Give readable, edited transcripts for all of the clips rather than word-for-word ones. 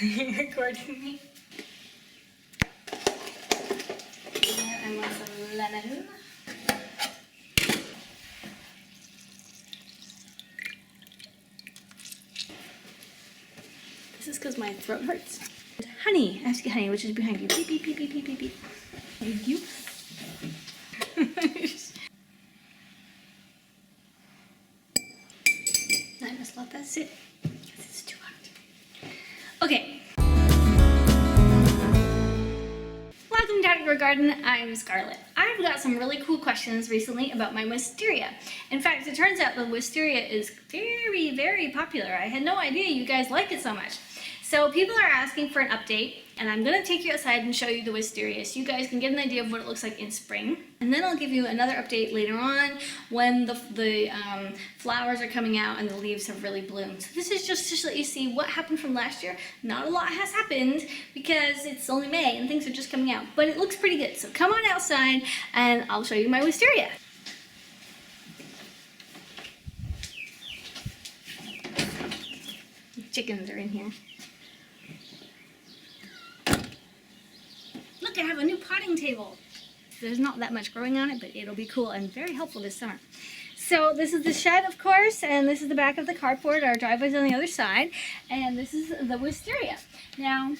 recording me. And I want some lemon. This is because my throat hurts. Honey, I have to get honey, which is behind you. Beep, beep, beep, beep, beep, beep, beep. Thank you. I must let that sit because it's too hot. Okay. Welcome to Outdoor Garden. I'm Scarlett. I've got some really cool questions recently about my wisteria. In fact, it turns out the wisteria is very, very popular. I had no idea you guys like it so much. So people are asking for an update, and I'm going to take you outside and show you the wisteria so you guys can get an idea of what it looks like in spring. And then I'll give you another update later on when the flowers are coming out and the leaves have really bloomed. So this is just to let you see what happened from last year. Not a lot has happened because it's only May and things are just coming out, but it looks pretty good. So come on outside and I'll show you my wisteria. The chickens are in here. Look, I have a new potting table. There's not that much growing on it, but it'll be cool and very helpful this summer. So this is the shed, of course, and this is the back of the carport. Our driveway's on the other side, and this is the wisteria. Now,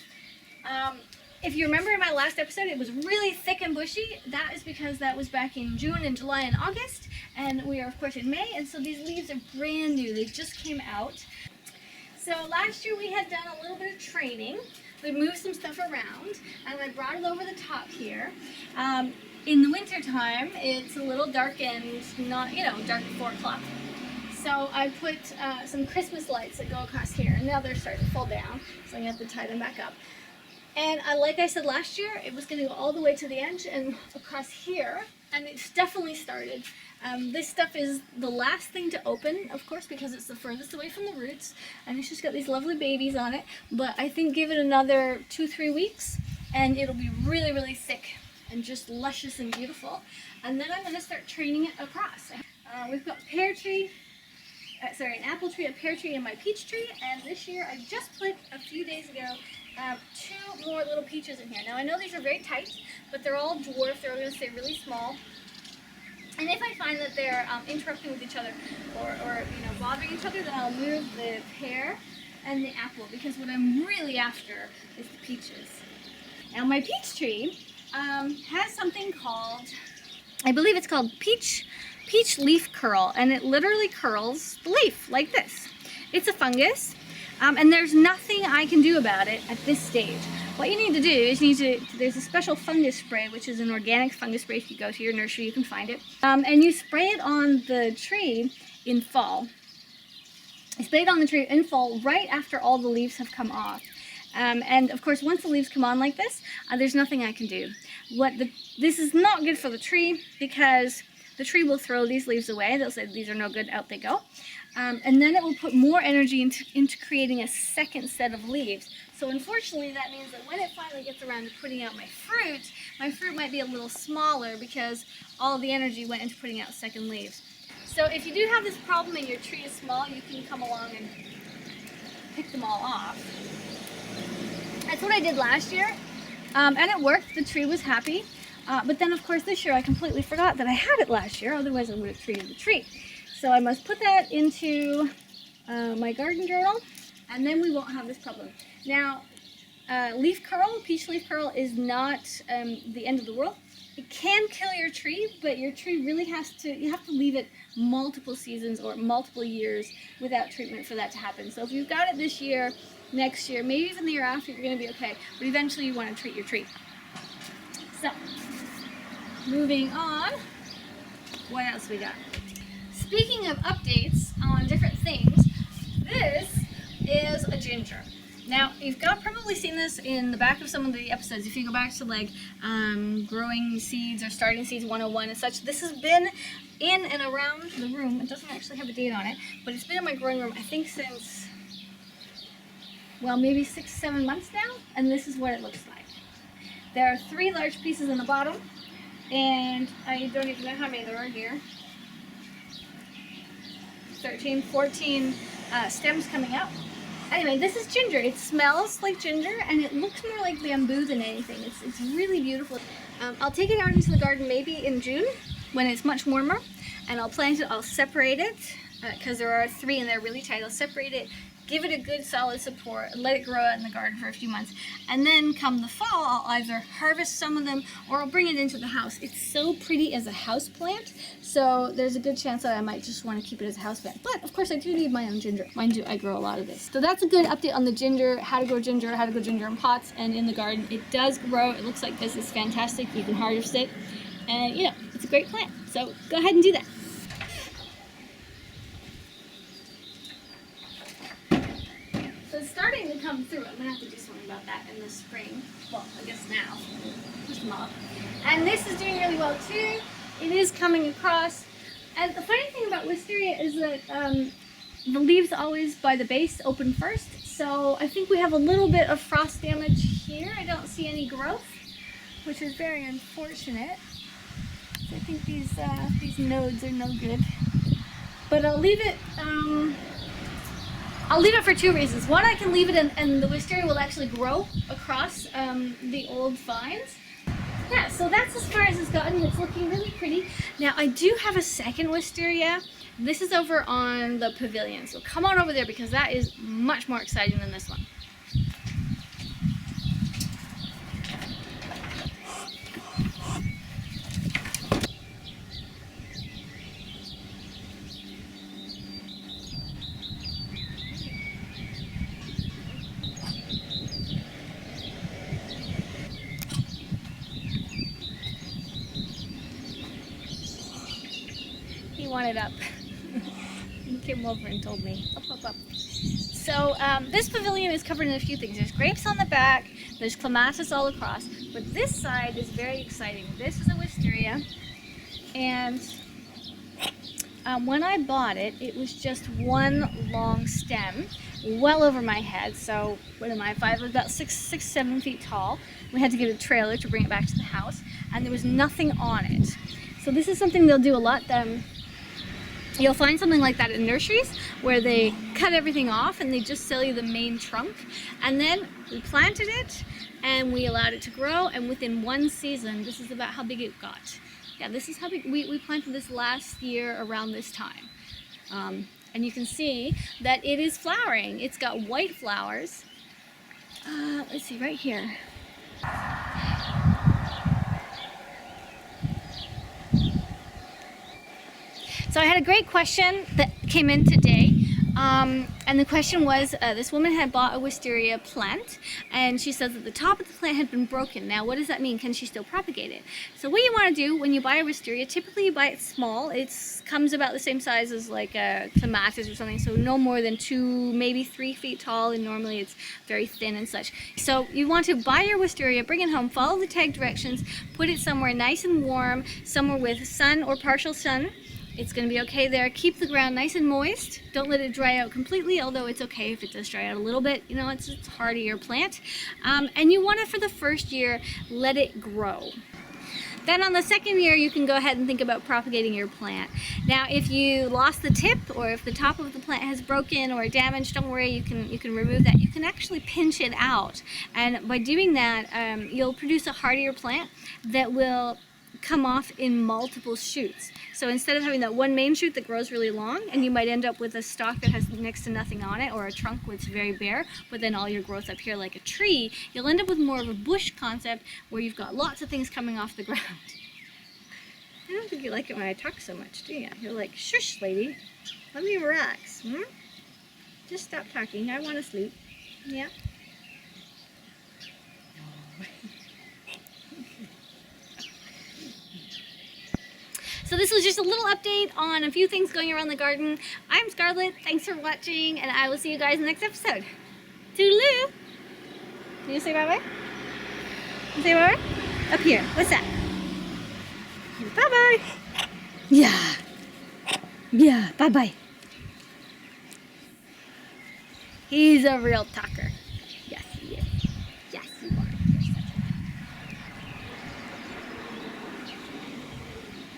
if you remember in my last episode, it was really thick and bushy. That is because that was back in June and July and August, and we are, of course, in May, and so these leaves are brand new. They just came out. So last year we had done a little bit of training. We moved some stuff around, and I brought it over the top here. In the winter time, it's a little dark and not, dark at 4 o'clock. So I put some Christmas lights that go across here, and now they're starting to fall down, so I have to tie them back up. And like I said last year, it was going to go all the way to the edge and across here, and it's definitely started. This stuff is the last thing to open, of course, because it's the furthest away from the roots, and it's just got these lovely babies on it. But I think give it another 2-3 weeks, and it'll be really, really thick and just luscious and beautiful. And then I'm going to start training it across. We've got an apple tree, a pear tree, and my peach tree. And this year, I just put a few days ago 2 more little peaches in here. Now I know these are very tight, but they're all dwarf. They're going to stay really small. And if I find that they're interrupting with each other or bothering each other, then I'll move the pear and the apple, because what I'm really after is the peaches. Now my peach tree has something called, I believe it's called peach leaf curl, and it literally curls the leaf like this. It's a fungus, and there's nothing I can do about it at this stage. What you need to do is there's a special fungus spray, which is an organic fungus spray. If you go to your nursery, you can find it. And you spray it on the tree in fall. You spray it on the tree in fall right after all the leaves have come off. And of course, once the leaves come on like this, there's nothing I can do. This is not good for the tree, because the tree will throw these leaves away. They'll say these are no good, out they go. And then it will put more energy into creating a second set of leaves. So unfortunately, that means that when it finally gets around to putting out my fruit might be a little smaller because all the energy went into putting out second leaves. So if you do have this problem and your tree is small, you can come along and pick them all off. That's what I did last year, and it worked. The tree was happy. But then, of course, this year I completely forgot that I had it last year, otherwise I would have treated the tree. So I must put that into my garden journal, and then we won't have this problem. Now, peach leaf curl is not the end of the world. It can kill your tree, but your tree really you have to leave it multiple seasons or multiple years without treatment for that to happen. So if you've got it this year, next year, maybe even the year after, you're going to be okay. But eventually you want to treat your tree. So, moving on, what else we got? Speaking of updates on different things, this is a ginger. Now, you've probably seen this in the back of some of the episodes. If you go back to growing seeds or starting seeds 101 and such, this has been in and around the room. It doesn't actually have a date on it, but it's been in my growing room, I think, since, well, maybe 6-7 months now, and this is what it looks like. There are 3 large pieces in the bottom, and I don't even know how many there are here. 13, 14 stems coming out. Anyway, this is ginger. It smells like ginger and it looks more like bamboo than anything. It's really beautiful. I'll take it out into the garden maybe in June when it's much warmer, and I'll plant it. I'll separate it because there are 3 and they're really tight. I'll separate it, give it a good solid support, and let it grow out in the garden for a few months. And then come the fall, I'll either harvest some of them or I'll bring it into the house. It's so pretty as a house plant, so there's a good chance that I might just want to keep it as a house plant. But of course I do need my own ginger. Mind you, I grow a lot of this. So that's a good update on the ginger, how to grow ginger in pots and in the garden. It does grow. It looks like this. It's fantastic. You can harvest it. And you know, it's a great plant. So go ahead and do that. So it's starting to come through. I'm going to have to do something about that in the spring. Well, I guess now. Push them off. And this is doing really well too. It is coming across. And the funny thing about wisteria is that the leaves always by the base open first. So I think we have a little bit of frost damage here. I don't see any growth, which is very unfortunate. So I think these nodes are no good. But I'll leave it. I'll leave it for 2 reasons. One, I can leave it and the wisteria will actually grow across the old vines. Yeah, so that's as far as it's gotten. It's looking really pretty. Now, I do have a second wisteria. This is over on the pavilion. So come on over there because that is much more exciting than this one. He wanted up. He came over and told me, up. So this pavilion is covered in a few things. There's grapes on the back, there's clematis all across, but this side is very exciting. This is a wisteria, and when I bought it, it was just one long stem, well over my head. So what am I, 5, about 7 feet tall. We had to get a trailer to bring it back to the house, and there was nothing on it. So this is something they'll do a lot. You'll find something like that in nurseries where they cut everything off and they just sell you the main trunk. And then we planted it and we allowed it to grow, and within 1 season, this is about how big it got. Yeah, this is how big. We planted this last year around this time. And you can see that it is flowering. It's got white flowers. Let's see, right here. So I had a great question that came in today, and the question was, this woman had bought a wisteria plant, and she says that the top of the plant had been broken. Now, what does that mean? Can she still propagate it? So what you want to do when you buy a wisteria, typically you buy it small. It comes about the same size as like a clematis or something, so no more than 2, maybe 3 feet tall, and normally it's very thin and such. So you want to buy your wisteria, bring it home, follow the tag directions, put it somewhere nice and warm, somewhere with sun or partial sun. It's going to be okay there. Keep the ground nice and moist. Don't let it dry out completely, although it's okay if it does dry out a little bit. You know, it's a hardier plant. And you want to, for the first year, let it grow. Then on the second year, you can go ahead and think about propagating your plant. Now, if you lost the tip, or if the top of the plant has broken or damaged, don't worry, you can remove that. You can actually pinch it out. And by doing that, you'll produce a hardier plant that will come off in multiple shoots. So instead of having that one main shoot that grows really long, and you might end up with a stalk that has next to nothing on it, or a trunk that's very bare, but then all your growth up here like a tree, you'll end up with more of a bush concept where you've got lots of things coming off the ground. I don't think you like it when I talk so much, do you? You're like, shush, lady, let me relax. Just stop talking, I want to sleep. Yeah. So this was just a little update on a few things going around the garden. I'm Scarlett, thanks for watching, and I will see you guys in the next episode. Toodaloo! Can you say bye-bye? Say bye-bye? Up here, what's that? Bye-bye! Yeah! Yeah, bye-bye. He's a real talker.